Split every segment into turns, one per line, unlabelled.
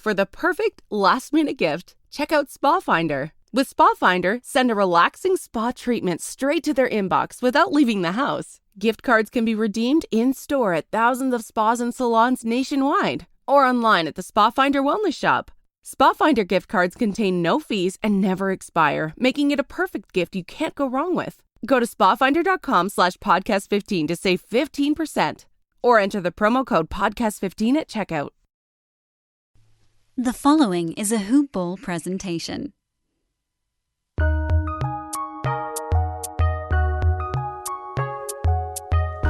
For the perfect last-minute gift, check out Spa Finder. With Spa Finder, send a relaxing spa treatment straight to their inbox without leaving the house. Gift cards can be redeemed in-store at thousands of spas and salons nationwide, or online at the Spa Finder Wellness Shop. Spa Finder gift cards contain no fees and never expire, making it a perfect gift you can't go wrong with. Go to spafinder.com/podcast15 to save 15%, or enter the promo code podcast15 at checkout.
The following is a Hoop Ball presentation.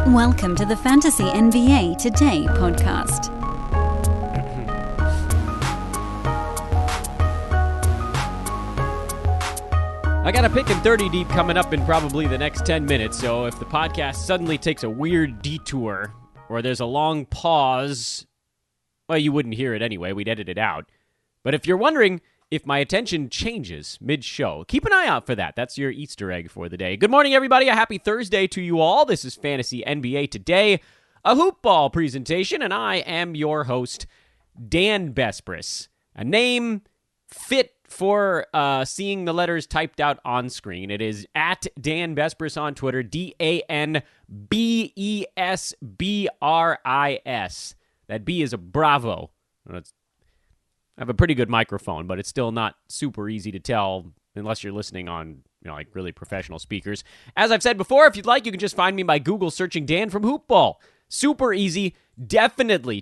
Welcome to the Fantasy NBA Today podcast.
I got a pick in 30 deep coming up in probably the next 10 minutes, so if the podcast suddenly takes a weird detour or there's a long pause, well, you wouldn't hear it anyway. We'd edit it out. But if you're wondering if my attention changes mid-show, keep an eye out for that. That's your Easter egg for the day. Good morning, everybody. A happy Thursday to you all. This is Fantasy NBA Today, a hoop ball presentation, and I am your host, Dan Bespris. A name fit for seeing the letters typed out on screen. It is at Dan Bespris on Twitter, DanBesbris. That B is a bravo. I have a pretty good microphone, but it's still not super easy to tell unless you're listening on, like really professional speakers. As I've said before, if you'd like, you can just find me by Google searching Dan from Hoop Ball. Super easy. Definitely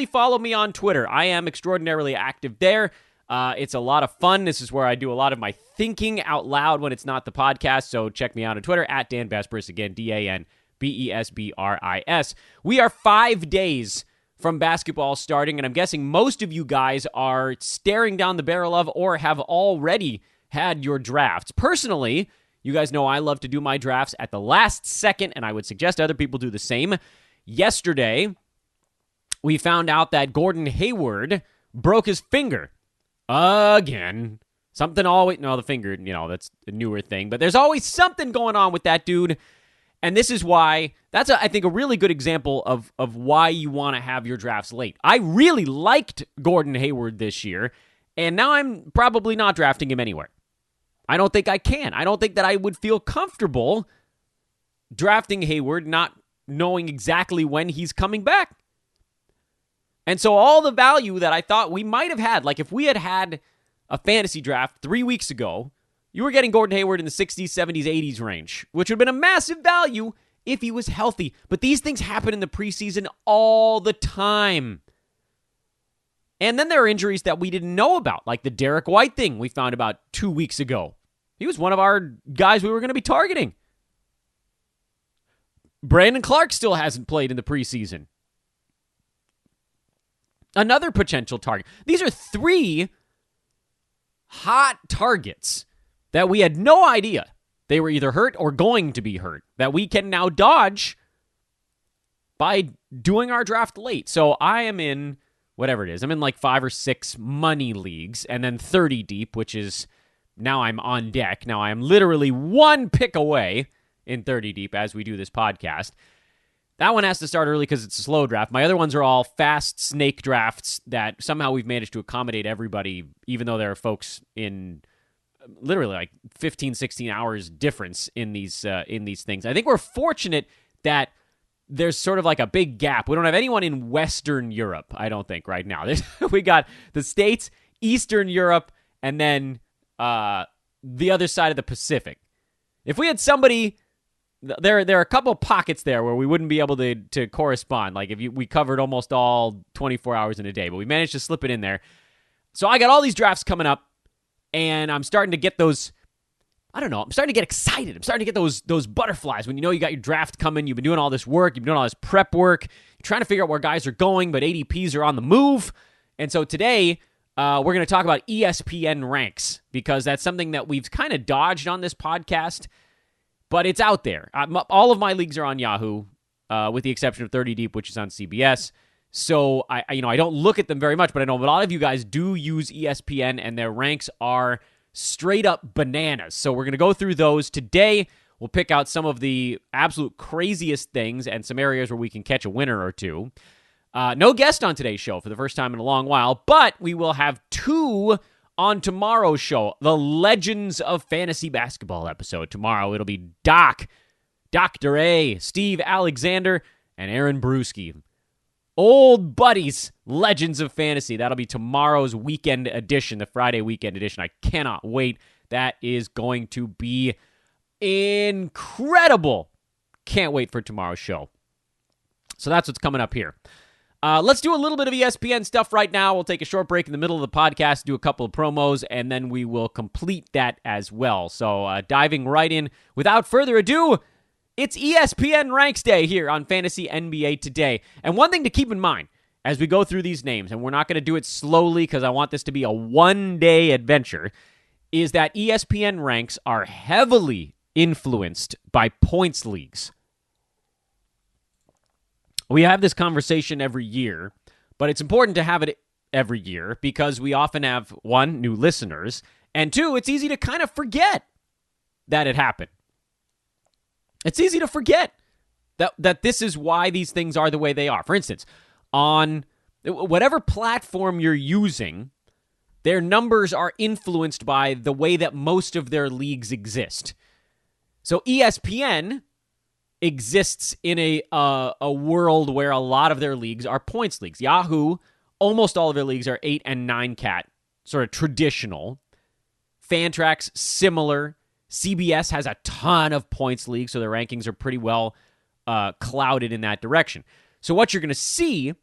follow me on Twitter. I am extraordinarily active there. It's a lot of fun. This is where I do a lot of my thinking out loud when it's not the podcast, so check me out on Twitter, at Dan Bespris, again, DanBesbris. We are 5 days from basketball starting, and I'm guessing most of you guys are staring down the barrel of or have already had your drafts. Personally, you guys know I love to do my drafts at the last second, and I would suggest other people do the same. Yesterday, we found out that Gordon Hayward broke his finger. Again. The finger, that's a newer thing, but there's always something going on with that dude. And this is why, I think, a really good example of why you want to have your drafts late. I really liked Gordon Hayward this year, and now I'm probably not drafting him anywhere. I don't think I can. I don't think that I would feel comfortable drafting Hayward not knowing exactly when he's coming back. And so all the value that I thought we might have had, like if we had had a fantasy draft 3 weeks ago, you were getting Gordon Hayward in the 60s, 70s, 80s range, which would have been a massive value if he was healthy. But these things happen in the preseason all the time. And then there are injuries that we didn't know about, like the Derek White thing we found about 2 weeks ago. He was one of our guys we were going to be targeting. Brandon Clark still hasn't played in the preseason. Another potential target. These are 3 hot targets that we had no idea they were either hurt or going to be hurt, that we can now dodge by doing our draft late. So I am in, whatever it is, I'm in like 5 or 6 money leagues, and then 30 deep, which is, now I'm on deck. Now I am literally 1 pick away in 30 deep as we do this podcast. That one has to start early because it's a slow draft. My other ones are all fast snake drafts that somehow we've managed to accommodate everybody, even though there are folks in literally like 15, 16 hours difference in these things. I think we're fortunate that there's sort of like a big gap. We don't have anyone in Western Europe, I don't think, right now. We got the States, Eastern Europe, and then the other side of the Pacific. If we had somebody, there are a couple pockets there where we wouldn't be able to correspond. Like we covered almost all 24 hours in a day, but we managed to slip it in there. So I got all these drafts coming up, and I'm starting to get those, I'm starting to get excited. I'm starting to get those butterflies when you know you got your draft coming. You've been doing all this work. You've been doing all this prep work. You're trying to figure out where guys are going, but ADPs are on the move. And so today, we're going to talk about ESPN ranks because that's something that we've kind of dodged on this podcast, but it's out there. All of my leagues are on Yahoo, with the exception of 30 Deep, which is on CBS. So I don't look at them very much, but I know a lot of you guys do use ESPN, and their ranks are straight up bananas. So we're going to go through those today. We'll pick out some of the absolute craziest things and some areas where we can catch a winner or two. No guest on today's show for the first time in a long while, but we will have 2 on tomorrow's show, the Legends of Fantasy Basketball episode. Tomorrow it'll be Dr. A, Steve Alexander, and Aaron Brewski. Old buddies, Legends of Fantasy. That'll be tomorrow's weekend edition, the Friday weekend edition. I cannot wait. That is going to be incredible. Can't wait for tomorrow's show. So that's what's coming up here. Let's do a little bit of ESPN stuff right now. We'll take a short break in the middle of the podcast, do a couple of promos, and then we will complete that as well. So diving right in, without further ado, it's ESPN Ranks Day here on Fantasy NBA Today. And one thing to keep in mind as we go through these names, and we're not going to do it slowly because I want this to be a one-day adventure, is that ESPN ranks are heavily influenced by points leagues. We have this conversation every year, but it's important to have it every year because we often have, 1, new listeners, and 2, it's easy to kind of forget that it happened. It's easy to forget that this is why these things are the way they are. For instance, on whatever platform you're using, their numbers are influenced by the way that most of their leagues exist. So ESPN exists in a world where a lot of their leagues are points leagues. Yahoo, almost all of their leagues are 8 and 9 cat, sort of traditional. Fantrax, similar. CBS has a ton of points leagues, so their rankings are pretty well clouded in that direction. So what you're going to see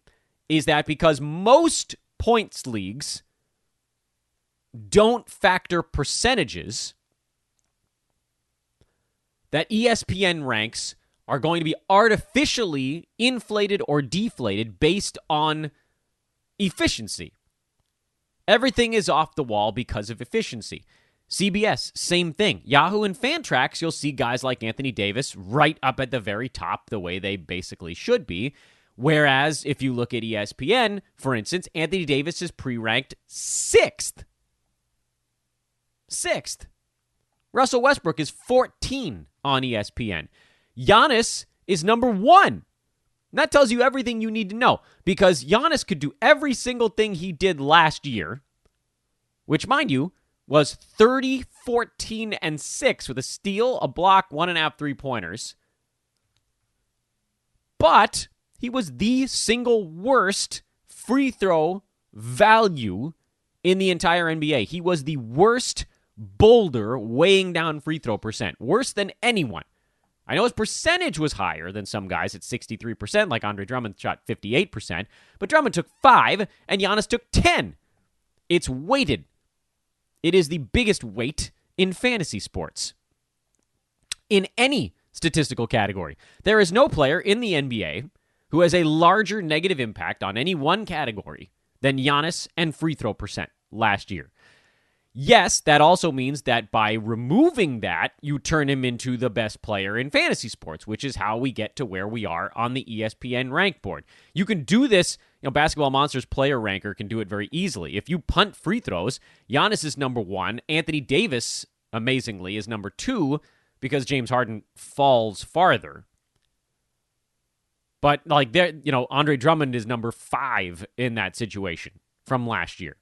is that because most points leagues don't factor percentages, that ESPN ranks are going to be artificially inflated or deflated based on efficiency. Everything is off the wall because of efficiency. CBS, same thing. Yahoo and Fantrax, you'll see guys like Anthony Davis right up at the very top the way they basically should be. Whereas if you look at ESPN, for instance, Anthony Davis is pre-ranked 6th. 6th. Russell Westbrook is 14 on ESPN. Giannis is number 1. And that tells you everything you need to know because Giannis could do every single thing he did last year, which, mind you, was 30, 14, and 6 with a steal, a block, 1.5 3-pointers. But he was the single worst free throw value in the entire NBA. He was the worst boulder weighing down free throw percent. Worse than anyone. I know his percentage was higher than some guys at 63%, like Andre Drummond shot 58%, but Drummond took 5 and Giannis took 10. It's weighted. It is the biggest weight in fantasy sports. In any statistical category, there is no player in the NBA who has a larger negative impact on any one category than Giannis and free throw percent last year. Yes, that also means that by removing that, you turn him into the best player in fantasy sports, which is how we get to where we are on the ESPN rank board. You can do this, Basketball Monsters player ranker can do it very easily. If you punt free throws, Giannis is number 1. Anthony Davis, amazingly, is number 2 because James Harden falls farther. But Andre Drummond is number 5 in that situation from last year.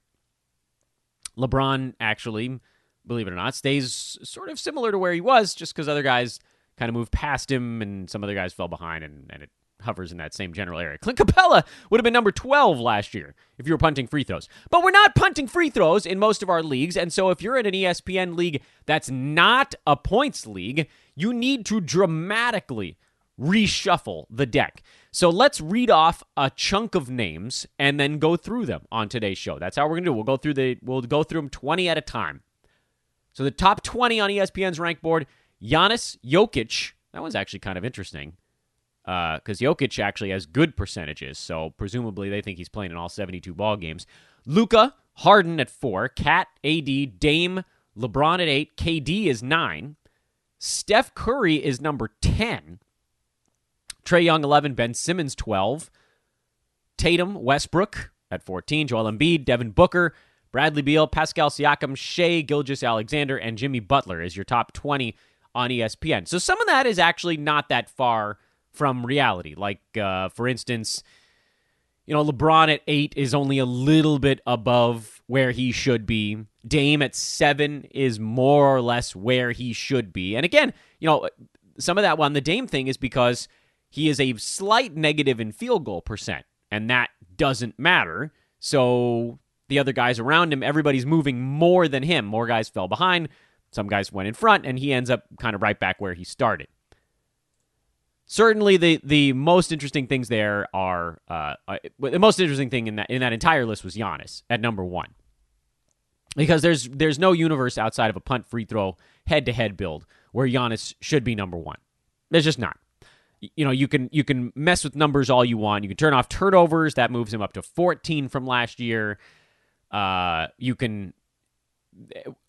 LeBron actually, believe it or not, stays sort of similar to where he was just because other guys kind of moved past him and some other guys fell behind and it hovers in that same general area. Clint Capella would have been number 12 last year if you were punting free throws. But we're not punting free throws in most of our leagues, and so if you're in an ESPN league that's not a points league, you need to dramatically reshuffle the deck. So let's read off a chunk of names and then go through them on today's show. That's how we're going to do it. We'll go through them 20 at a time. So the top 20 on ESPN's rank board, Giannis, Jokic. That one's actually kind of interesting because Jokic actually has good percentages, so presumably they think he's playing in all 72 ball games. Luka, Harden at 4, Kat, AD, Dame, LeBron at 8, KD is 9, Steph Curry is number 10, Trae Young 11, Ben Simmons 12, Tatum, Westbrook at 14, Joel Embiid, Devin Booker, Bradley Beal, Pascal Siakam, Shai Gilgeous-Alexander, and Jimmy Butler is your top 20 on ESPN. So some of that is actually not that far from reality. Like, for instance, LeBron at 8 is only a little bit above where he should be. Dame at 7 is more or less where he should be. And again, some of that on the Dame thing is because he is a slight negative in field goal percent, and that doesn't matter. So the other guys around him, everybody's moving more than him. More guys fell behind. Some guys went in front, and he ends up kind of right back where he started. Certainly, the most interesting things there are the most interesting thing in that entire list was Giannis at number 1, because there's no universe outside of a punt, free throw, head-to-head build where Giannis should be number 1. There's just not. You can mess with numbers all you want. You can turn off turnovers. That moves him up to 14 from last year. You can,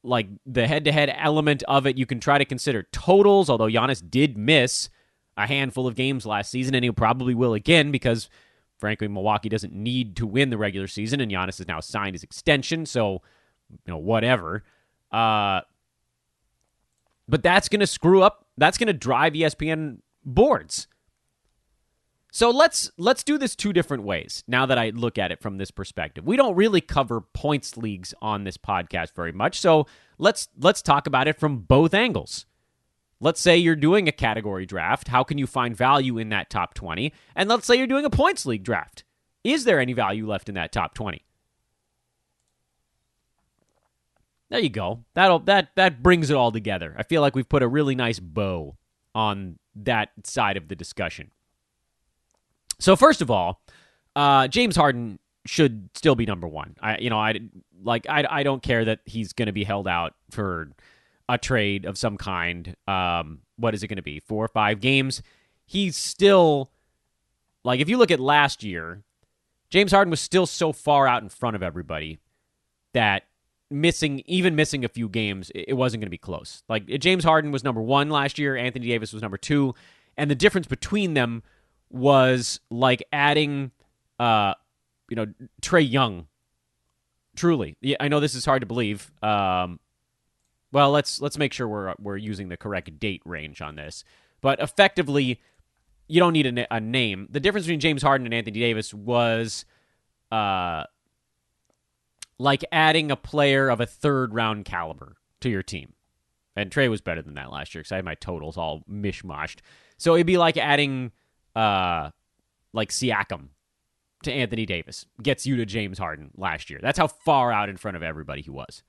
like, the head-to-head element of it, you can try to consider totals, although Giannis did miss a handful of games last season, and he probably will again because, frankly, Milwaukee doesn't need to win the regular season, and Giannis has now signed his extension, so, whatever. But that's going to screw up. That's going to drive ESPN boards. So let's do this 2 different ways now that I look at it from this perspective. We don't really cover points leagues on this podcast very much, so let's talk about it from both angles. Let's say you're doing a category draft. How can you find value in that top 20? And let's say you're doing a points league draft. Is there any value left in that top 20? There you go. That brings it all together. I feel like we've put a really nice bow on that side of the discussion. So first of all, James Harden should still be number 1. I don't care that he's going to be held out for a trade of some kind. What is it going to be? 4 or 5 games? He's still, like, if you look at last year, James Harden was still so far out in front of everybody that missing a few games, it wasn't going to be close. Like, James Harden was number 1 last year. Anthony Davis was number 2. And the difference between them was like adding, Trae Young. Truly. Yeah, I know this is hard to believe. Well, let's make sure we're using the correct date range on this. But effectively, you don't need a name. The difference between James Harden and Anthony Davis was like adding a player of a 3rd-round caliber to your team. And Trae was better than that last year because I had my totals all mishmashed. So it'd be like adding like Siakam to Anthony Davis. Gets you to James Harden last year. That's how far out in front of everybody he was.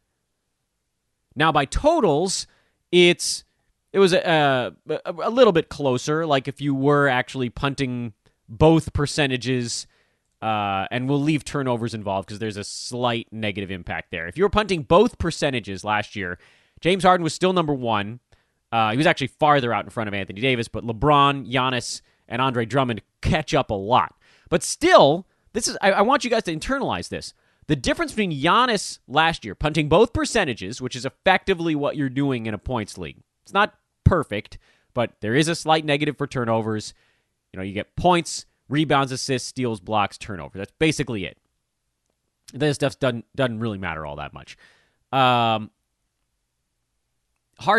Now, by totals, it was a little bit closer. Like if you were actually punting both percentages, and we'll leave turnovers involved because there's a slight negative impact there. If you were punting both percentages last year, James Harden was still number 1. He was actually farther out in front of Anthony Davis, but LeBron, Giannis, and Andre Drummond catch up a lot. But still, I want you guys to internalize this. The difference between Giannis last year, punting both percentages, which is effectively what you're doing in a points league. It's not perfect, but there is a slight negative for turnovers. You get points, rebounds, assists, steals, blocks, turnovers. That's basically it. This stuff doesn't really matter all that much. Harden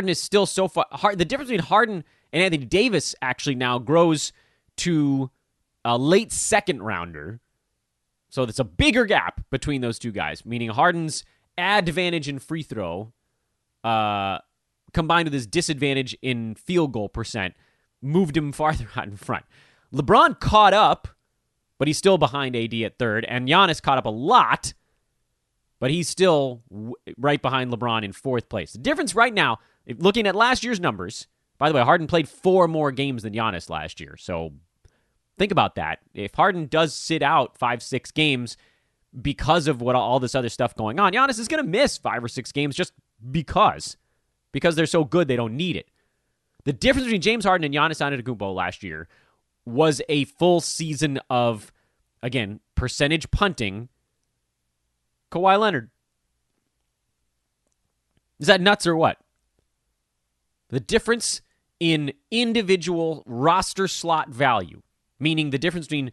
is still so far. The difference between Harden and Anthony Davis actually now grows to a late 2nd rounder. So it's a bigger gap between those 2 guys, meaning Harden's advantage in free throw combined with his disadvantage in field goal percent moved him farther out in front. LeBron caught up, but he's still behind AD at 3rd, and Giannis caught up a lot, but he's still right behind LeBron in 4th place. The difference right now, looking at last year's numbers, by the way, Harden played 4 more games than Giannis last year, so think about that. If Harden does sit out 5-6 games because of what all this other stuff going on, Giannis is going to miss 5 or 6 games just because they're so good they don't need it. The difference between James Harden and Giannis Antetokounmpo last year was a full season of, again, percentage punting. Kawhi Leonard. Is that nuts or what? The difference in individual roster slot value, meaning the difference between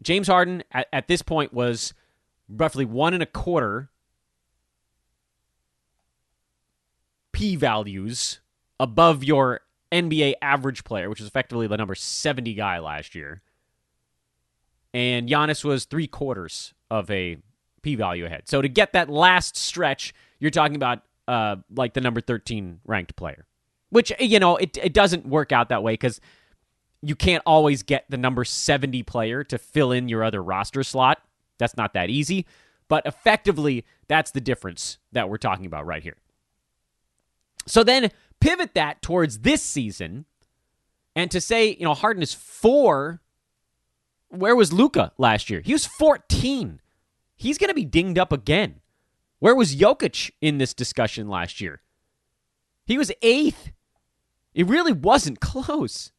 James Harden at this point was roughly 1.25 p-values above your NBA average player, which is effectively the number 70 guy last year. and Giannis was 3/4 of a p-value ahead. So to get that last stretch, you're talking about like the number 13 ranked player, which, it doesn't work out that way because you can't always get the number 70 player to fill in your other roster slot. That's not that easy, but effectively, that's the difference that we're talking about right here. So then pivot that towards this season, and to say, Harden is 4. Where was Luka last year? He was 14. He's going to be dinged up again. Where was Jokic in this discussion last year? He was 8th. It really wasn't close.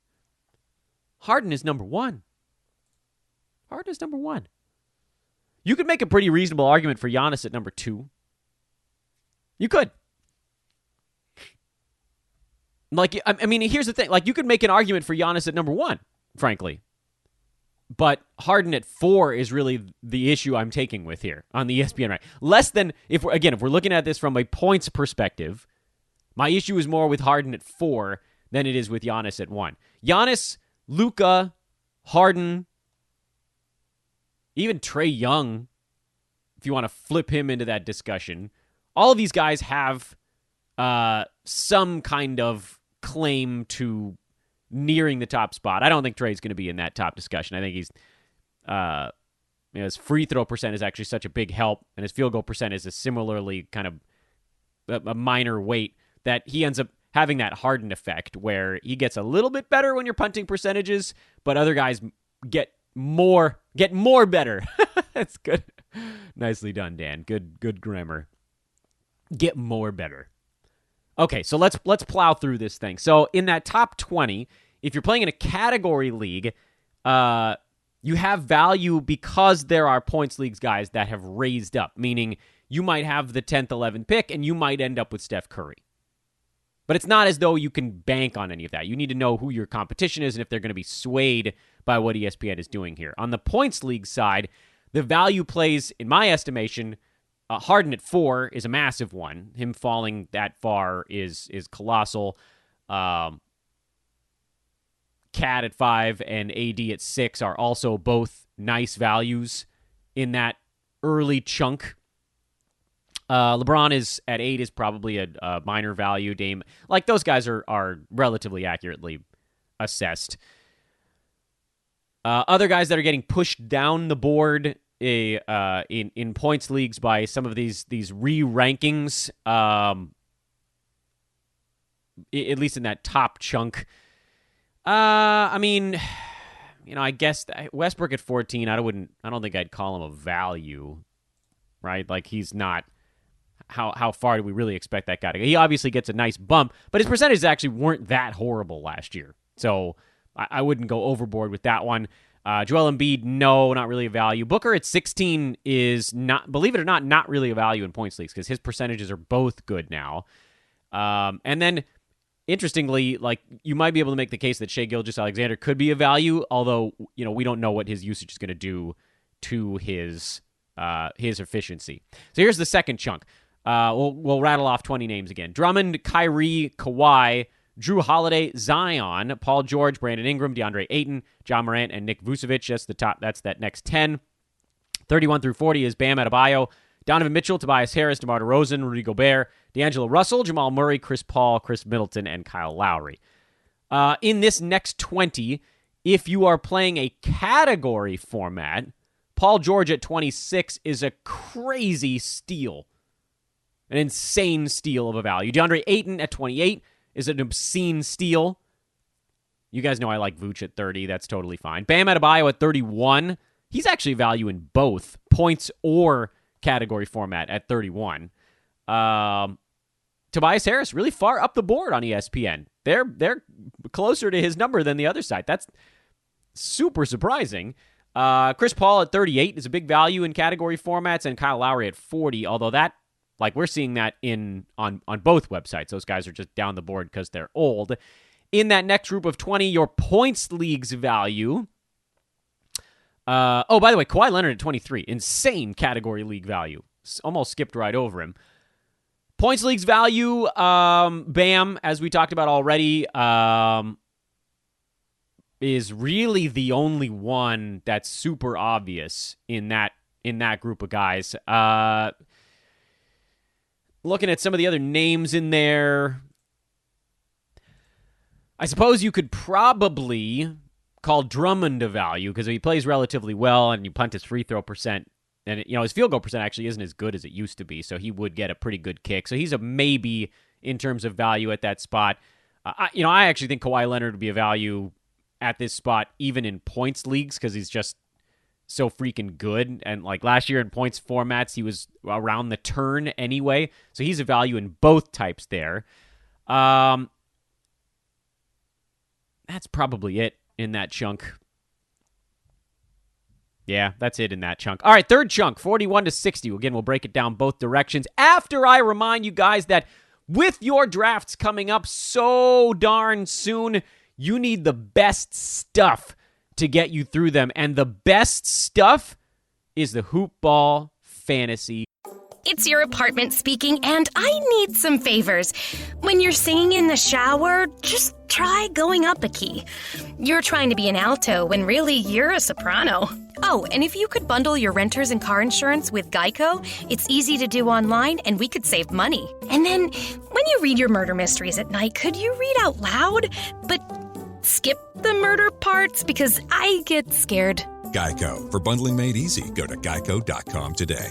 Harden is number 1. Harden is number 1. You could make a pretty reasonable argument for Giannis at number 2. You could. Here's the thing. You could make an argument for Giannis at number 1, frankly. But Harden at 4 is really the issue I'm taking with here on the ESPN, right? Less than, if we're looking at this from a points perspective, my issue is more with Harden at 4 than it is with Giannis at 1. Giannis, Luka, Harden, even Trae Young, if you want to flip him into that discussion, all of these guys have some kind of claim to nearing the top spot. I don't think Trae's going to be in that top discussion. I think he's, his free throw percent is actually such a big help, and his field goal percent is a similarly kind of a minor weight that he ends up having that Harden effect where he gets a little bit better when you're punting percentages, but other guys get more better. That's good. Nicely done, Dan. Good grammar. Get more better. Okay, so let's plow through this thing. So in that top 20, if you're playing in a category league, you have value because there are points leagues guys that have raised up, meaning you might have the 10th, 11th pick, and you might end up with Steph Curry. But it's not as though you can bank on any of that. You need to know who your competition is and if they're going to be swayed by what ESPN is doing here. On the points league side, the value plays, in my estimation, Harden at 4 is a massive one. Him falling that far is colossal. Cat at 5 and AD at 6 are also both nice values in that early chunk. LeBron is at 8 is probably a minor value. Dame, those guys are relatively accurately assessed. Other guys that are getting pushed down the board in points leagues by some of these re-rankings, at least in that top chunk. I guess Westbrook at 14, I don't think I'd call him a value, right? He's not. How far do we really expect that guy to go? He obviously gets a nice bump, but his percentages actually weren't that horrible last year. So I wouldn't go overboard with that one. Joel Embiid, no, not really a value. Booker at 16 is not, believe it or not really a value in points leagues because his percentages are both good now. And then, interestingly, you might be able to make the case that Shai Gilgeous-Alexander could be a value, although we don't know what his usage is going to do to his efficiency. So here's the second chunk. We'll rattle off 20 names again. Drummond, Kyrie, Kawhi, Drew Holiday, Zion, Paul George, Brandon Ingram, DeAndre Ayton, John Morant, and Nick Vucevic. That's the top. That's that next 10. 31 through 40 is Bam Adebayo, Donovan Mitchell, Tobias Harris, DeMar DeRozan, Rudy Gobert, D'Angelo Russell, Jamal Murray, Chris Paul, Chris Middleton, and Kyle Lowry. In this next 20, if you are playing a category format, Paul George at 26 is a crazy steal. An insane steal of a value. DeAndre Ayton at 28 is an obscene steal. You guys know I like Vooch at 30. That's totally fine. Bam Adebayo at 31. He's actually value in both points or category format at 31. Tobias Harris really far up the board on ESPN. They're closer to his number than the other side. That's super surprising. Chris Paul at 38 is a big value in category formats, and Kyle Lowry at 40, although that, we're seeing that on both websites. Those guys are just down the board because they're old. In that next group of 20, your points league's value. By the way, Kawhi Leonard at 23. Insane category league value. Almost skipped right over him. Points league's value, Bam, as we talked about already, is really the only one that's super obvious in that group of guys. Looking at some of the other names in there, I suppose you could probably call Drummond a value because he plays relatively well and you punt his free throw percent. And, his field goal percent actually isn't as good as it used to be, so he would get a pretty good kick. So he's a maybe in terms of value at that spot. I actually think Kawhi Leonard would be a value at this spot, even in points leagues, because he's just so freaking good. And like last year in points formats, he was around the turn anyway. So he's a value in both types there. That's probably it in that chunk. Yeah, that's it in that chunk. All right, third chunk, 41 to 60. Again, we'll break it down both directions after I remind you guys that with your drafts coming up so darn soon, you need the best stuff to get you through them. And the best stuff is the Hoop Ball Fantasy.
It's your apartment speaking, and I need some favors. When you're singing in the shower, just try going up a key. You're trying to be an alto when really you're a soprano. Oh, and if you could bundle your renters and car insurance with Geico, it's easy to do online and we could save money. And then when you read your murder mysteries at night, could you read out loud? But skip the murder parts because I get scared.
Geico. For bundling made easy, go to geico.com today.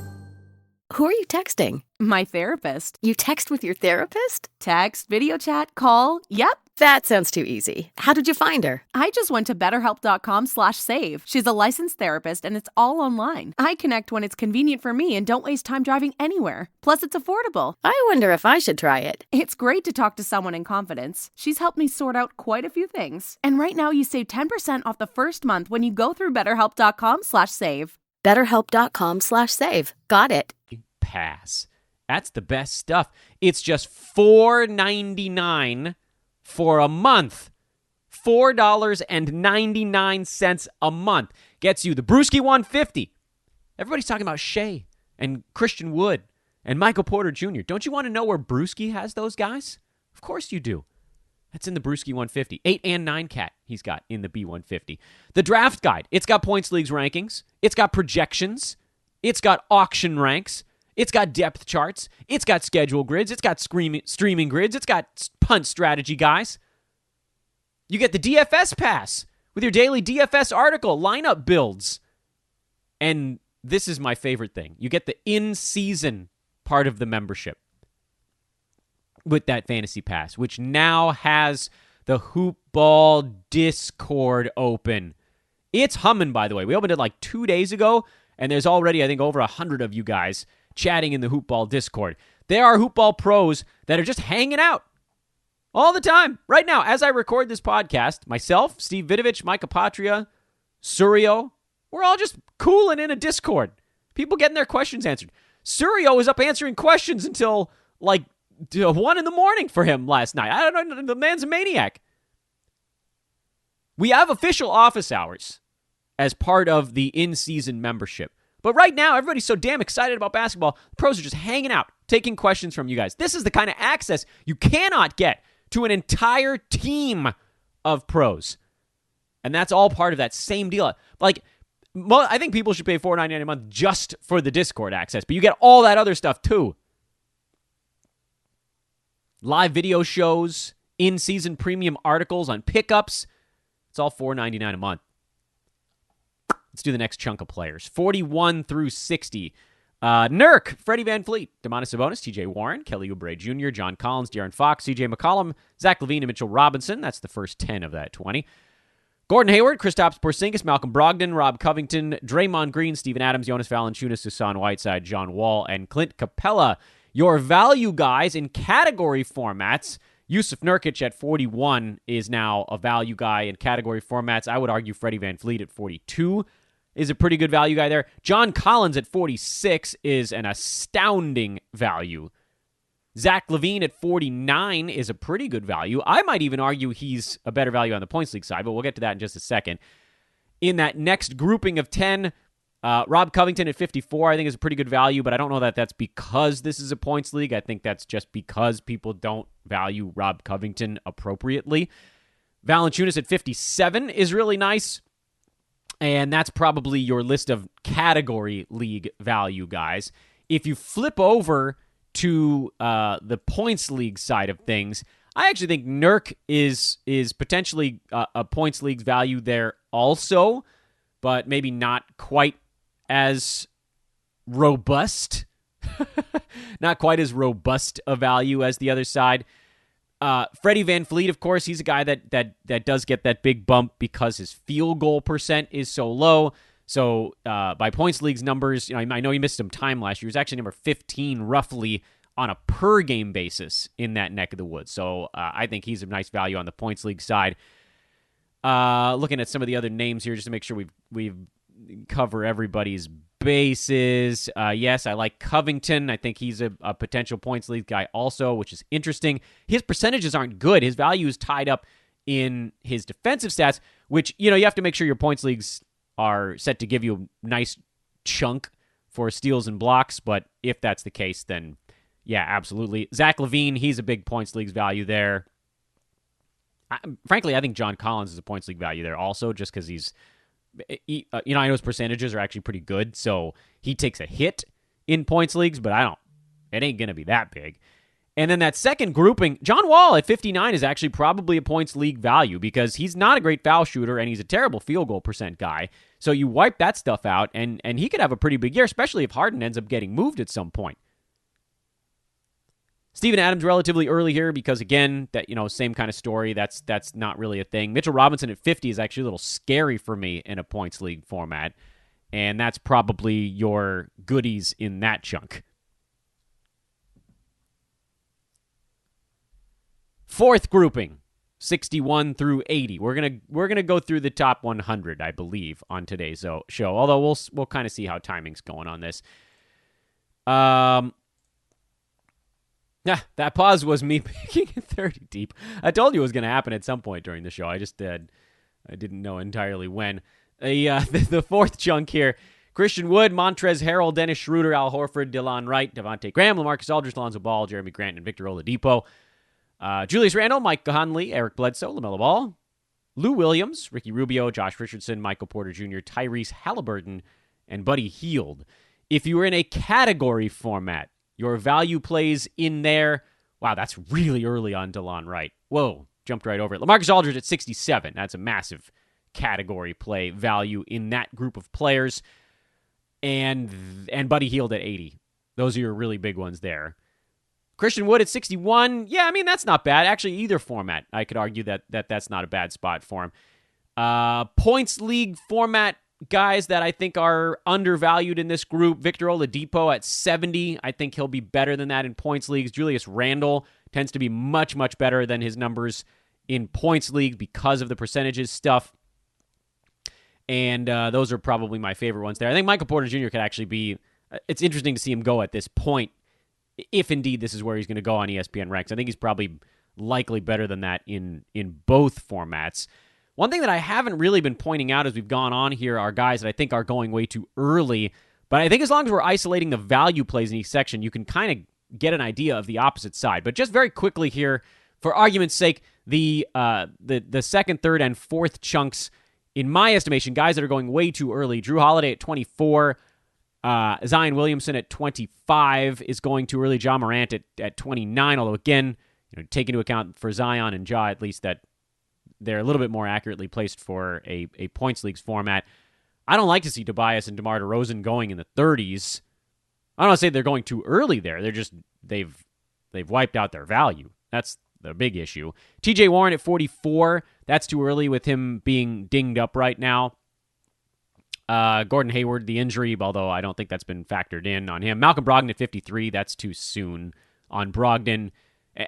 Who are you texting?
My therapist.
You text with your therapist?
Text, video chat, call. Yep.
That sounds too easy. How did you find her?
I just went to betterhelp.com/save. She's a licensed therapist and it's all online. I connect when it's convenient for me and don't waste time driving anywhere. Plus, it's affordable.
I wonder if I should try it.
It's great to talk to someone in confidence. She's helped me sort out quite a few things. And right now you save 10% off the first month when you go through betterhelp.com/save.
BetterHelp.com/save. Got it.
Pass. That's the best stuff. It's just $4.99 for a month. $4.99 a month. Gets you the Brewski 150. Everybody's talking about Shea and Christian Wood and Michael Porter Jr. Don't you want to know where Brewski has those guys? Of course you do. That's in the Brewski 150. 8 and 9 cat he's got in the B150. The draft guide. It's got points leagues rankings. It's got projections. It's got auction ranks. It's got depth charts. It's got schedule grids. It's got streaming grids. It's got punt strategy guys. You get the DFS pass with your daily DFS article, lineup builds. And this is my favorite thing. You get the in-season part of the membership with that fantasy pass, which now has the Hoop Ball Discord open. It's humming, by the way. We opened it like 2 days ago, and there's already, I think, over 100 of you guys chatting in the Hoop Ball Discord. There are Hoop Ball pros that are just hanging out all the time. Right now, as I record this podcast, myself, Steve Vidovich, Mike Apatria, Surio, we're all just cooling in a Discord. People getting their questions answered. Surio was up answering questions until, like, 1 in the morning for him last night. I don't know. The man's a maniac. We have official office hours as part of the in-season membership. But right now, everybody's so damn excited about basketball. The pros are just hanging out, taking questions from you guys. This is the kind of access you cannot get to an entire team of pros. And that's all part of that same deal. Like, I think people should pay $4.99 a month just for the Discord access, but you get all that other stuff too. Live video shows, in-season premium articles on pickups. It's all $4.99 a month. Let's do the next chunk of players. 41 through 60. Nurk, Freddie Van Fleet, Domantas Sabonis, TJ Warren, Kelly Oubre Jr., John Collins, De'Aaron Fox, CJ McCollum, Zach LaVine, and Mitchell Robinson. That's the first 10 of that 20. Gordon Hayward, Kristaps Porzingis, Malcolm Brogdon, Rob Covington, Draymond Green, Steven Adams, Jonas Valanciunas, Hassan Whiteside, John Wall, and Clint Capella. Your value guys in category formats. Yusuf Nurkic at 41 is now a value guy in category formats. I would argue Freddie Van Fleet at 42 is a pretty good value guy there. John Collins at 46 is an astounding value. Zach LaVine at 49 is a pretty good value. I might even argue he's a better value on the points league side, but we'll get to that in just a second. In that next grouping of 10, Rob Covington at 54 I think is a pretty good value, but I don't know that that's because this is a points league. I think that's just because people don't value Rob Covington appropriately. Valanciunas at 57 is really nice. And that's probably your list of category league value guys. If you flip over to the points league side of things, I actually think Nurk is potentially a points league value there also, but maybe not quite as robust. Not quite as robust a value as the other side. Freddie Van Fleet, of course, he's a guy that does get that big bump because his field goal percent is so low. So by points league's numbers, I know he missed some time last year. He was actually number 15 roughly on a per game basis in that neck of the woods. So I think he's a nice value on the points league side. Looking at some of the other names here just to make sure we've cover everybody's bases. Yes, I like Covington. I think he's a potential points league guy also, which is interesting. His percentages aren't good. His value is tied up in his defensive stats, which, you have to make sure your points leagues are set to give you a nice chunk for steals and blocks. But if that's the case, then yeah, absolutely. Zach LaVine, he's a big points leagues value there. Frankly, I think John Collins is a points league value there also, just because I know his percentages are actually pretty good, so he takes a hit in points leagues, but it ain't going to be that big. And then that second grouping, John Wall at 59 is actually probably a points league value because he's not a great foul shooter and he's a terrible field goal percent guy. So you wipe that stuff out and he could have a pretty big year, especially if Harden ends up getting moved at some point. Steven Adams relatively early here because, again, that same kind of story. That's not really a thing. Mitchell Robinson at 50 is actually a little scary for me in a points league format, and that's probably your goodies in that chunk. Fourth grouping, 61 through 80. We're gonna go through the top 100, I believe, on today's show. Although we'll kind of see how timing's going on this. Yeah, that pause was me picking 30 deep. I told you it was going to happen at some point during the show. I just I didn't know entirely when. The fourth chunk here, Christian Wood, Montrezl Harrell, Dennis Schroeder, Al Horford, Delon Wright, Devontae Graham, LaMarcus Aldridge, Lonzo Ball, Jeremy Grant, and Victor Oladipo. Julius Randle, Mike Conley, Eric Bledsoe, LaMelo Ball, Lou Williams, Ricky Rubio, Josh Richardson, Michael Porter Jr., Tyrese Halliburton, and Buddy Hield. If you were in a category format, your value plays in there. Wow, that's really early on Delon Wright. Whoa, jumped right over it. LaMarcus Aldridge at 67. That's a massive category play value in that group of players. And Buddy Hield at 80. Those are your really big ones there. Christian Wood at 61. Yeah, that's not bad. Actually, either format, I could argue that's not a bad spot for him. Points league format guys that I think are undervalued in this group. Victor Oladipo at 70. I think he'll be better than that in points leagues. Julius Randle tends to be much, much better than his numbers in points league because of the percentages stuff. And those are probably my favorite ones there. I think Michael Porter Jr. could actually be... It's interesting to see him go at this point, if indeed this is where he's going to go on ESPN ranks. I think he's probably likely better than that in both formats. One thing that I haven't really been pointing out as we've gone on here are guys that I think are going way too early. But I think as long as we're isolating the value plays in each section, you can kind of get an idea of the opposite side. But just very quickly here, for argument's sake, the second, third, and fourth chunks, in my estimation, guys that are going way too early. Drew Holiday at 24, Zion Williamson at 25 is going too early. Ja Morant at 29, although again, take into account for Zion and Ja at least that they're a little bit more accurately placed for a points leagues format. I don't like to see Tobias and DeMar DeRozan going in the 30s. I don't want to say they're going too early there. They're just they've wiped out their value. That's the big issue. TJ Warren at 44. That's too early with him being dinged up right now. Gordon Hayward, the injury, although I don't think that's been factored in on him. Malcolm Brogdon at 53. That's too soon on Brogdon.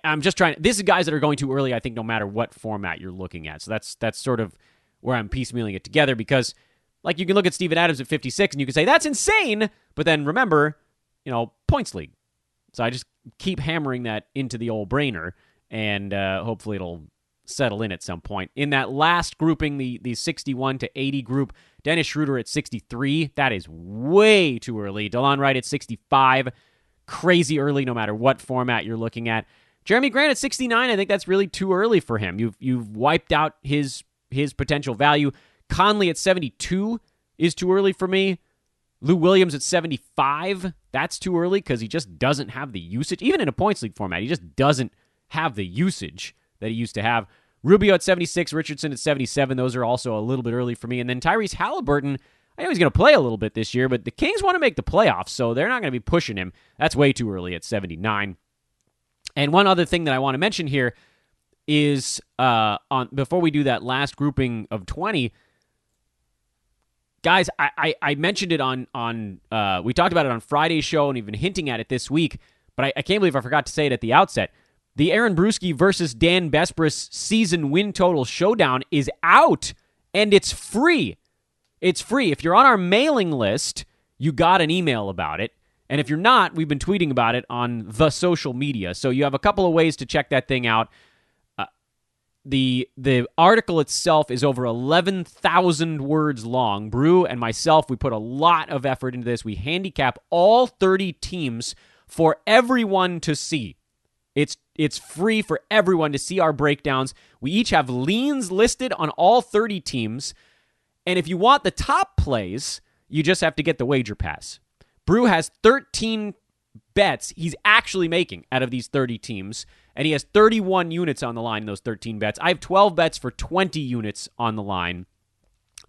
I'm just trying. This is guys that are going too early, I think, no matter what format you're looking at. So that's sort of where I'm piecemealing it together because, like, you can look at Steven Adams at 56 and you can say, that's insane. But then remember, points league. So I just keep hammering that into the old brainer and hopefully it'll settle in at some point. In that last grouping, the 61 to 80 group, Dennis Schroeder at 63. That is way too early. Delon Wright at 65. Crazy early no matter what format you're looking at. Jeremy Grant at 69, I think that's really too early for him. You've wiped out his potential value. Conley at 72 is too early for me. Lou Williams at 75, that's too early because he just doesn't have the usage. Even in a points league format, he just doesn't have the usage that he used to have. Rubio at 76, Richardson at 77. Those are also a little bit early for me. And then Tyrese Halliburton, I know he's going to play a little bit this year, but the Kings want to make the playoffs, so they're not going to be pushing him. That's way too early at 79. And one other thing that I want to mention here is before we do that last grouping of 20, guys, I mentioned it on we talked about it on Friday's show and even hinting at it this week, but I can't believe I forgot to say it at the outset. The Aaron Brewski versus Dan Besbris season win total showdown is out, and it's free. It's free. If you're on our mailing list, you got an email about it. And if you're not, we've been tweeting about it on the social media. So you have a couple of ways to check that thing out. The article itself is over 11,000 words long. Brew and myself, we put a lot of effort into this. We handicap all 30 teams for everyone to see. It's free for everyone to see our breakdowns. We each have leans listed on all 30 teams. And if you want the top plays, you just have to get the wager pass. Brew has 13 bets he's actually making out of these 30 teams, and he has 31 units on the line in those 13 bets. I have 12 bets for 20 units on the line.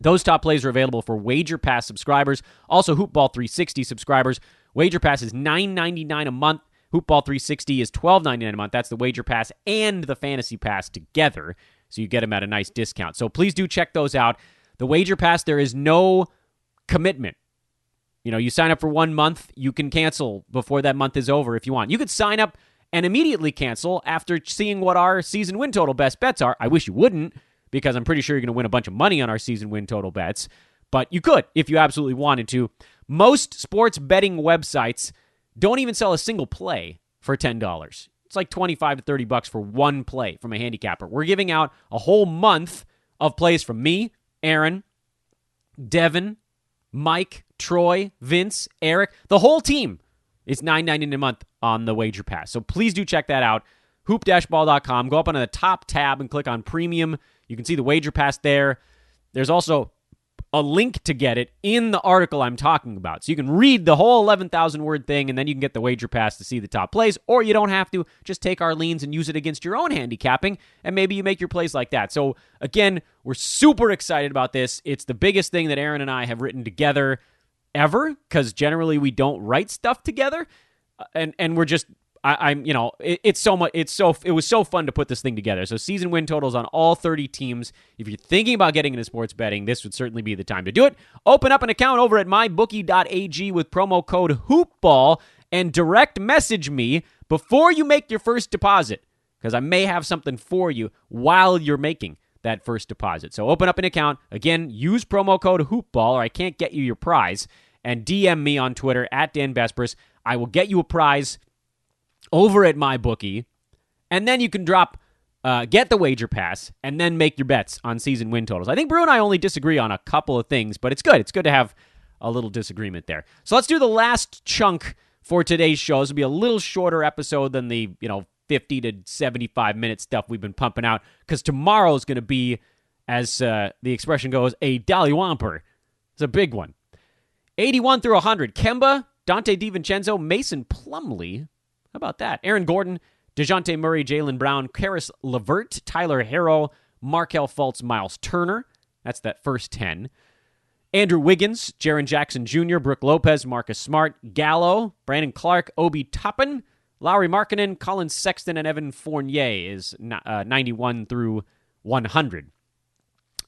Those top plays are available for Wager Pass subscribers. Also, Hoopball 360 subscribers. Wager Pass is $9.99 a month. Hoopball 360 is $12.99 a month. That's the Wager Pass and the Fantasy Pass together, so you get them at a nice discount. So please do check those out. The Wager Pass, there is no commitment. You know, you sign up for 1 month, you can cancel before that month is over if you want. You could sign up and immediately cancel after seeing what our season win total best bets are. I wish you wouldn't, because I'm pretty sure you're going to win a bunch of money on our season win total bets. But you could if you absolutely wanted to. Most sports betting websites don't even sell a single play for $10. It's like $25 to $30 for one play from a handicapper. We're giving out a whole month of plays from me, Aaron, Devin, Mike, Troy, Vince, Eric, the whole team. It's $9.99 a month on the Wager Pass. So please do check that out. Hoop-ball.com. Go up on the top tab and click on Premium. You can see the Wager Pass there. There's also a link to get it in the article I'm talking about. So you can read the whole 11,000-word thing, and then you can get the Wager Pass to see the top plays, or you don't have to. Just take our leans and use it against your own handicapping, and maybe you make your plays like that. So, again, we're super excited about this. It's the biggest thing that Aaron and I have written together ever, because generally we don't write stuff together, and we're just... it was so fun to put this thing together. So season win totals on all 30 teams. If you're thinking about getting into sports betting, this would certainly be the time to do it. Open up an account over at mybookie.ag with promo code HOOPBALL and direct message me before you make your first deposit, because I may have something for you while you're making that first deposit. So open up an account. Again, use promo code HOOPBALL or I can't get you your prize, and DM me on Twitter at Dan Besbris. I will get you a prize over at MyBookie, and then you can get the Wager Pass, and then make your bets on season win totals. I think Brew and I only disagree on a couple of things, but it's good. It's good to have a little disagreement there. So let's do the last chunk for today's show. This will be a little shorter episode than the 50 to 75-minute stuff we've been pumping out, because tomorrow is going to be, as the expression goes, a dollywomper. It's a big one. 81 through 100. Kemba, Dante DiVincenzo, Mason Plumley. How about that? Aaron Gordon, DeJounte Murray, Jaylen Brown, Karis LeVert, Tyler Herro, Markelle Fultz, Miles Turner. That's that first 10. Andrew Wiggins, Jaren Jackson Jr., Brook Lopez, Marcus Smart, Gallo, Brandon Clark, Obi Toppin, Lauri Markkanen, Colin Sexton, and Evan Fournier is 91 through 100.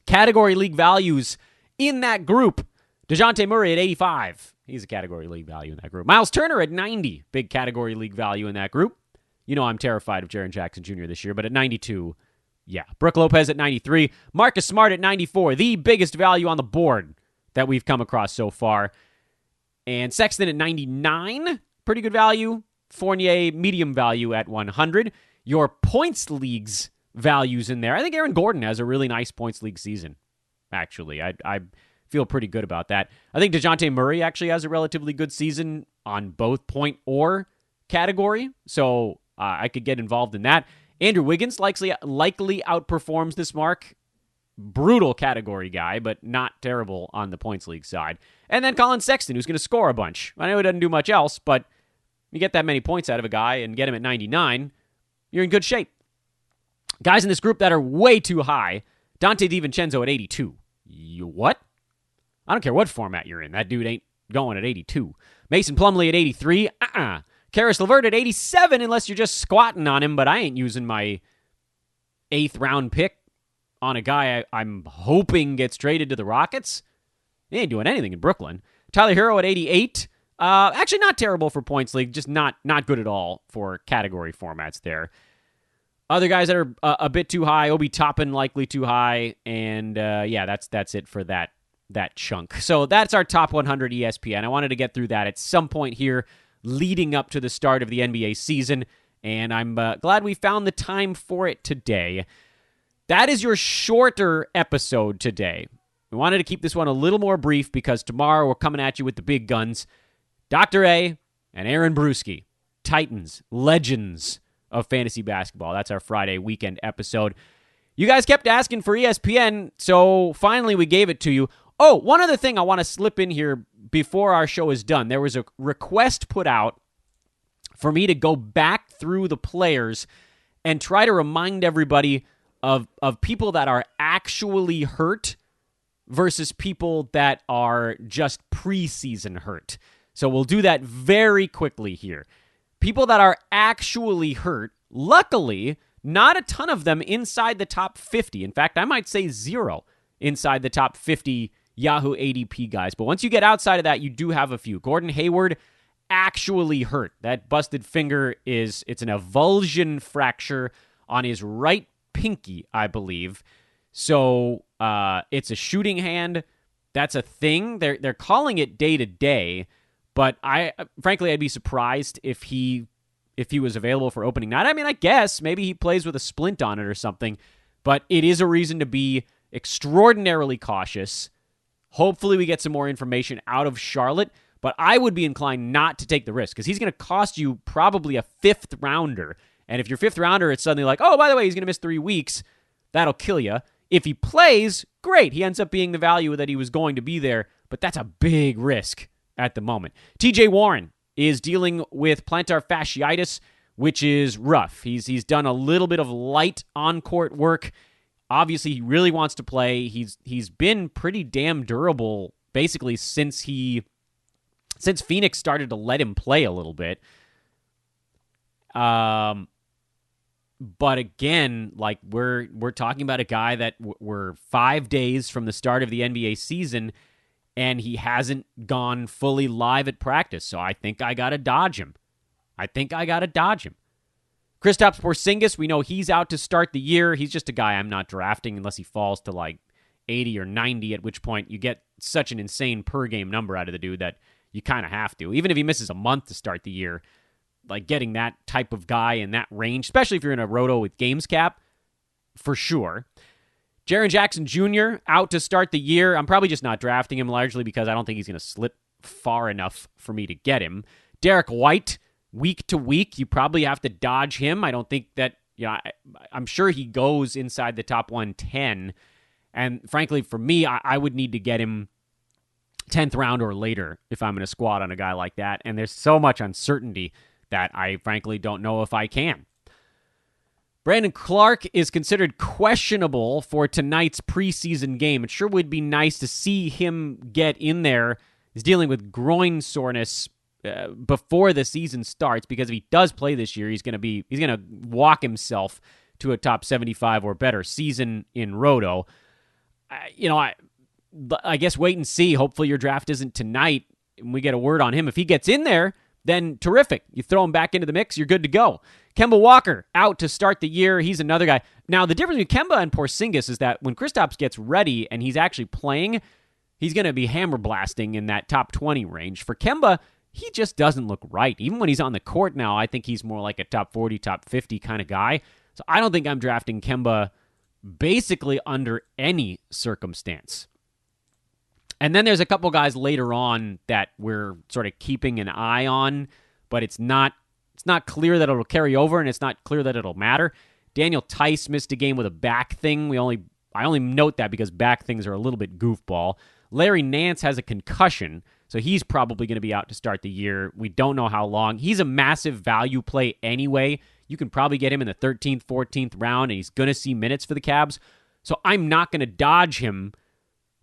Category league values in that group. DeJounte Murray at 85. He's a category league value in that group. Miles Turner at 90. Big category league value in that group. You know I'm terrified of Jaren Jackson Jr. this year, but at 92, yeah. Brook Lopez at 93. Marcus Smart at 94. The biggest value on the board that we've come across so far. And Sexton at 99. Pretty good value. Fournier, medium value at 100. Your points leagues values in there. I think Aaron Gordon has a really nice points league season, actually. I feel pretty good about that. I think DeJounte Murray actually has a relatively good season on both point or category. So I could get involved in that. Andrew Wiggins likely outperforms this mark. Brutal category guy, but not terrible on the points league side. And then Colin Sexton, who's going to score a bunch. I know he doesn't do much else, but you get that many points out of a guy and get him at 99, you're in good shape. Guys in this group that are way too high, Dante DiVincenzo at 82. You what? I don't care what format you're in. That dude ain't going at 82. Mason Plumley at 83. Karis LeVert at 87, unless you're just squatting on him, but I ain't using my 8th round pick on a guy I'm hoping gets traded to the Rockets. He ain't doing anything in Brooklyn. Tyler Hero at 88. Actually not terrible for points league, just not good at all for category formats there. Other guys that are a bit too high, Obi Toppin likely too high, and that's it for that chunk. So that's our top 100 ESPN. I wanted to get through that at some point here leading up to the start of the NBA season, and I'm glad we found the time for it today. That is your shorter episode today. We wanted to keep this one a little more brief because tomorrow we're coming at you with the big guns. Dr. A and Aaron Brewski, Titans, legends of fantasy basketball. That's our Friday weekend episode. You guys kept asking for ESPN, so finally we gave it to you. Oh, one other thing I want to slip in here before our show is done. There was a request put out for me to go back through the players and try to remind everybody of people that are actually hurt versus people that are just preseason hurt. So we'll do that very quickly here. People that are actually hurt, luckily, not a ton of them inside the top 50. In fact, I might say 0 inside the top 50 Yahoo ADP guys. But once you get outside of that, you do have a few. Gordon Hayward actually hurt. That busted finger it's an avulsion fracture on his right pinky, I believe. So it's a shooting hand. That's a thing. They're calling it day to day, but frankly I'd be surprised if he was available for opening night. I mean, I guess maybe he plays with a splint on it or something, but it is a reason to be extraordinarily cautious. Hopefully we get some more information out of Charlotte, but I would be inclined not to take the risk because he's going to cost you probably a 5th rounder. And if your 5th rounder, it's suddenly like, oh, by the way, he's going to miss 3 weeks, that'll kill you. If he plays, great. He ends up being the value that he was going to be there, but that's a big risk at the moment. TJ Warren is dealing with plantar fasciitis, which is rough. He's done a little bit of light on-court work. Obviously, he really wants to play. He's been pretty damn durable, basically, since Phoenix started to let him play a little bit. But again, like we're talking about a guy that we're 5 days from the start of the NBA season, and he hasn't gone fully live at practice. So I think I got to dodge him. Kristaps Porzingis, we know he's out to start the year. He's just a guy I'm not drafting unless he falls to like 80 or 90, at which point you get such an insane per-game number out of the dude that you kind of have to. Even if he misses a month to start the year, like getting that type of guy in that range, especially if you're in a roto with games cap, for sure. Jaren Jackson Jr. out to start the year. I'm probably just not drafting him largely because I don't think he's going to slip far enough for me to get him. Derek White, week to week, you probably have to dodge him. I don't think that, I'm sure he goes inside the top 110. And frankly, for me, I would need to get him 10th round or later if I'm going to squat on a guy like that. And there's so much uncertainty that I frankly don't know if I can. Brandon Clark is considered questionable for tonight's preseason game. It sure would be nice to see him get in there. He's dealing with groin soreness before the season starts, because if he does play this year, he's going to walk himself to a top 75 or better season in Roto. I guess wait and see. Hopefully your draft isn't tonight and we get a word on him. If he gets in there, then terrific. You throw him back into the mix, you're good to go. Kemba Walker out to start the year. He's another guy. Now, the difference between Kemba and Porzingis is that when Kristaps gets ready and he's actually playing, he's going to be hammer blasting in that top 20 range. For Kemba, he just doesn't look right. Even when he's on the court now, I think he's more like a top 40, top 50 kind of guy. So I don't think I'm drafting Kemba basically under any circumstance. And then there's a couple guys later on that we're sort of keeping an eye on, but it's not not clear that it'll carry over, and it's not clear that it'll matter. Daniel Tice missed a game with a back thing. I only note that because back things are a little bit goofball. Larry Nance has a concussion, so he's probably going to be out to start the year. We don't know how long. He's a massive value play anyway. You can probably get him in the 13th, 14th round, and he's going to see minutes for the Cavs. So I'm not going to dodge him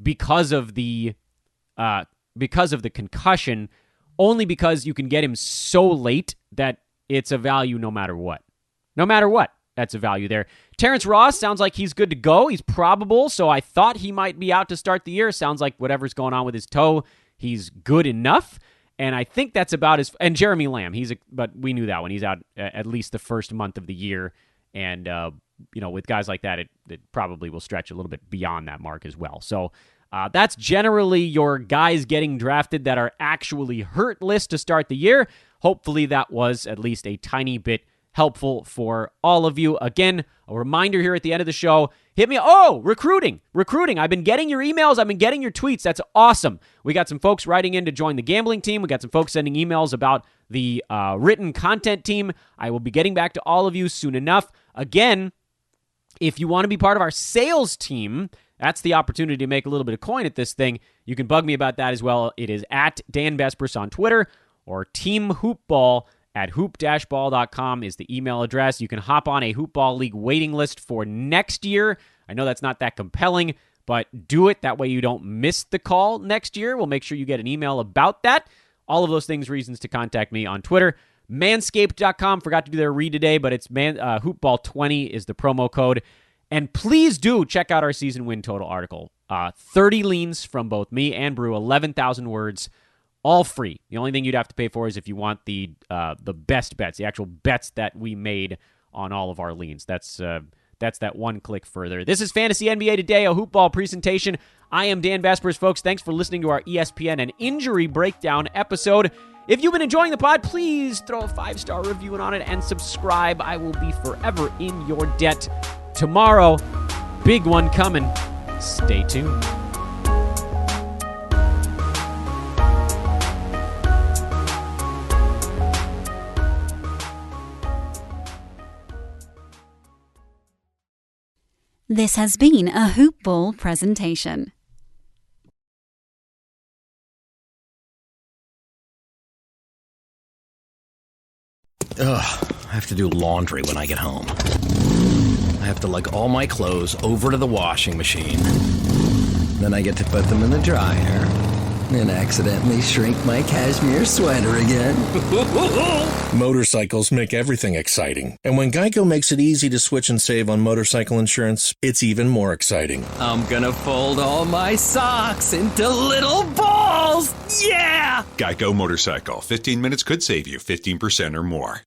because of the concussion, only because you can get him so late that it's a value no matter what. No matter what, that's a value there. Terrence Ross sounds like he's good to go. He's probable, so I thought he might be out to start the year. Sounds like whatever's going on with his toe, he's good enough. And I think that's about his... And Jeremy Lamb, but we knew that when he's out at least the first month of the year. And, with guys like that, it probably will stretch a little bit beyond that mark as well. So that's generally your guys getting drafted that are actually hurt list to start the year. Hopefully that was at least a tiny bit helpful for all of you. Again, a reminder here at the end of the show, hit me. Oh, recruiting. I've been getting your emails. I've been getting your tweets. That's awesome. We got some folks writing in to join the gambling team. We got some folks sending emails about the written content team. I will be getting back to all of you soon enough. Again, if you want to be part of our sales team, that's the opportunity to make a little bit of coin at this thing. You can bug me about that as well. It is at Dan Vespers on Twitter, or Team Hoopball at hoop-ball.com is the email address. You can hop on a Hoopball League waiting list for next year. I know that's not that compelling, but do it. That way you don't miss the call next year. We'll make sure you get an email about that. All of those things, reasons to contact me on Twitter. Manscaped.com, forgot to do their read today, but it's Hoopball20 is the promo code. And please do check out our season win total article. 30 leans from both me and Brew, 11,000 words. All free. The only thing you'd have to pay for is if you want the best bets, the actual bets that we made on all of our leans. That's that one click further. This is Fantasy NBA Today, a Hoopball presentation. I am Dan Vespers, folks. Thanks for listening to our ESPN and injury breakdown episode. If you've been enjoying the pod, please throw a 5-star review on it and subscribe. I will be forever in your debt. Tomorrow, big one coming. Stay tuned.
This has been a Hoopball presentation.
Ugh, I have to do laundry when I get home. I have to lug all my clothes over to the washing machine. Then I get to put them in the dryer and accidentally shrink my cashmere sweater again.
Motorcycles make everything exciting. And when Geico makes it easy to switch and save on motorcycle insurance, it's even more exciting.
I'm gonna fold all my socks into little balls! Yeah!
Geico Motorcycle. 15 minutes could save you 15% or more.